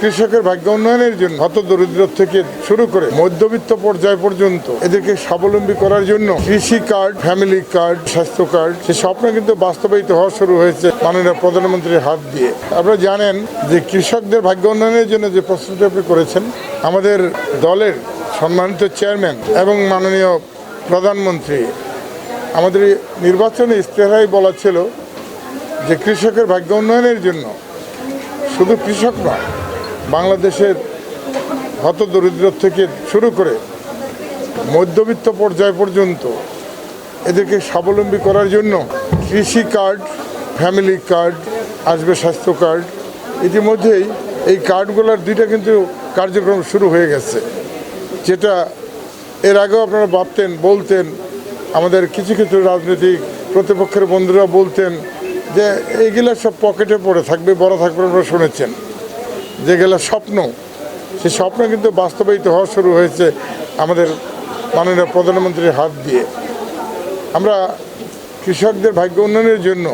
কৃষকের ভাগ্য উন্নয়নের জন্য হতদরিদ্র থেকে শুরু করে মধ্যবিত্ত পর্যায় পর্যন্ত এদেরকে স্বাবলম্বী করার জন্য কৃষি কার্ড, ফ্যামিলি কার্ড, স্বাস্থ্য কার্ড, সে স্বপ্ন কিন্তু বাস্তবায়িত হওয়া শুরু হয়েছে মাননীয় প্রধানমন্ত্রীর হাত দিয়ে। আপনারা জানেন যে কৃষকদের ভাগ্য উন্নয়নের জন্য যে প্রস্তুতি আপনি করেছেন, আমাদের দলের সম্মানিত চেয়ারম্যান এবং মাননীয় প্রধানমন্ত্রী আমাদের নির্বাচনী ইশতেহারেই বলা ছিল যে কৃষকের ভাগ্য উন্নয়নের জন্য শুধু কৃষক নয়, বাংলাদেশের হতদরিদ্র থেকে শুরু করে মধ্যবিত্ত পর্যায় পর্যন্ত এদেরকে স্বাবলম্বী করার জন্য কৃষি কার্ড, ফ্যামিলি কার্ড, আসবে স্বাস্থ্য কার্ড। ইতিমধ্যেই এই কার্ডগুলোর দুইটা কিন্তু কার্যক্রম শুরু হয়ে গেছে, যেটা এর আগেও আপনারা ভাবতেন, বলতেন, আমাদের কিছু কিছু রাজনৈতিক প্রতিপক্ষের বন্ধুরা বলতেন যে এইগুলো সব পকেটে পড়ে থাকবে, বড় থাকবে। আপনারা শুনেছেন যেগুলো স্বপ্ন, সেই স্বপ্ন কিন্তু বাস্তবায়িত হওয়া শুরু হয়েছে আমাদের মাননীয় প্রধানমন্ত্রীর হাত দিয়ে। আমরা কৃষকদের ভাগ্য উন্নয়নের জন্য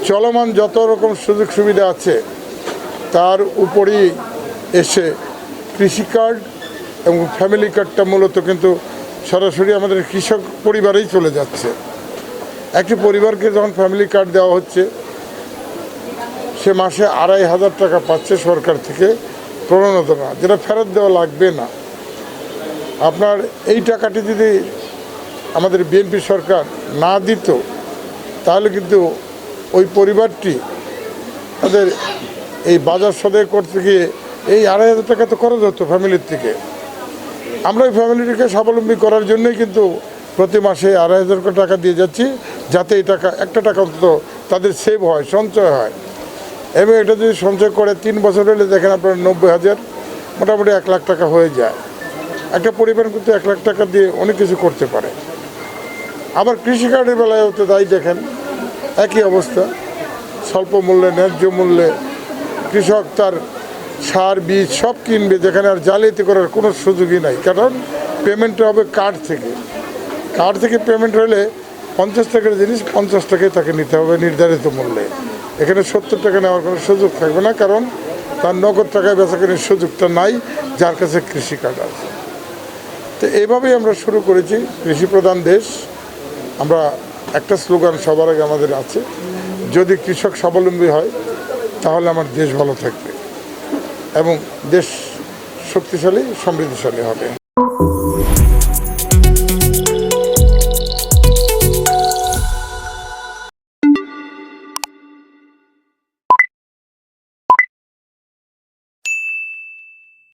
চলমান যত রকম সুযোগ সুবিধা আছে তার উপরই এসে কৃষি কার্ড এবং ফ্যামিলি কার্ডটা মূলত কিন্তু সরাসরি আমাদের কৃষক পরিবারেই চলে যাচ্ছে। একটি পরিবারকে যখন ফ্যামিলি কার্ড দেওয়া হচ্ছে, সে মাসে ২৫০০ টাকা পাচ্ছে সরকার থেকে প্রণোদনা, যেটা ফেরত দেওয়া লাগবে না। আপনার এই টাকাটি যদি আমাদের বিএনপি সরকার না দিত, তাহলে কিন্তু ওই পরিবারটি তাদের এই বাজার সদাই করতে গিয়ে এই ২৫০০ টাকা তো খরচ হতো ফ্যামিলির থেকে। আমরা ওই ফ্যামিলিটিকে স্বাবলম্বী করার জন্যই কিন্তু প্রতি মাসে ২৫০০ টাকা দিয়ে যাচ্ছি, যাতে এই টাকা একটা টাকা অন্তত তাদের সেভ হয়, সঞ্চয় হয়। এবং এটা যদি সঞ্চয় করে ৩ বছর হলে দেখেন আপনার ৯০,০০০, মোটামুটি ১ লাখ টাকা হয়ে যায়। একটা পরিবার কিন্তু ১ লাখ টাকা দিয়ে অনেক কিছু করতে পারে। আবার কৃষি কার্ডের বেলায় হতে তাই দেখেন একই অবস্থা, স্বল্প মূল্যে, ন্যায্য মূল্যে কৃষক তার সার, বীজ সব কিনবে, যেখানে আর জালিয়াতি করার কোনো সুযোগই নাই। কারণ পেমেন্টটা হবে কার্ড থেকে। কার্ড থেকে পেমেন্ট হলে ৫০ টাকার জিনিস ৫০ টাকায় তাকে নিতে হবে নির্ধারিত মূল্যে। এখানে ৭০ টাকা নেওয়ার কোনো সুযোগ থাকবে না, কারণ তার নগদ টাকায় বেচাকেনার সুযোগটা নাই যার কাছে কৃষি কার্ড আছে। তো এইভাবেই আমরা শুরু করেছি, কৃষি প্রধান দেশ। আমরা একটা স্লোগান সবার আগে আমাদের আছে, যদি কৃষক স্বাবলম্বী হয় তাহলে আমার দেশ ভালো থাকবে এবং দেশ শক্তিশালী, সমৃদ্ধশালী হবে।